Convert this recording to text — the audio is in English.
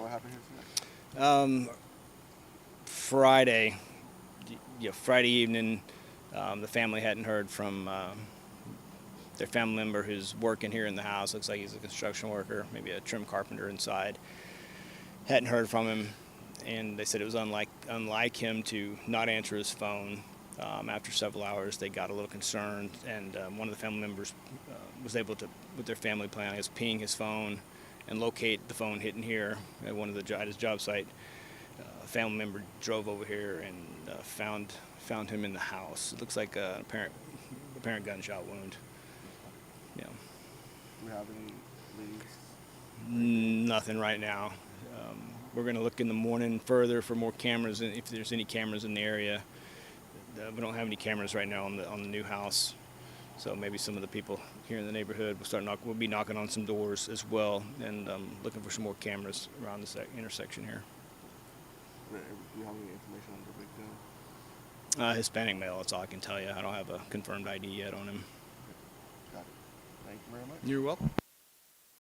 what happened here tonight? Friday evening, the family hadn't heard from their family member who's working here in the house. Looks like he's a construction worker, maybe a trim carpenter inside. Hadn't heard from him, and they said it was unlike him to not answer his phone. After several hours, they got a little concerned, and one of the family members was able to, with their family plan, I guess, ping his phone and locate the phone hidden here at his job site. A family member drove over here and found him in the house. It looks like an apparent gunshot wound. Yeah. Do we have any leads? Nothing right now. We're going to look in the morning further for more cameras, and if there's any cameras in the area. We don't have any cameras right now on the new house, so maybe some of the people here in the neighborhood will be knocking on some doors as well, and looking for some more cameras around this intersection here. Do you have any information on the victim? Hispanic male. That's all I can tell you. I don't have a confirmed ID yet on him. Got it. Thank you very much. You're welcome.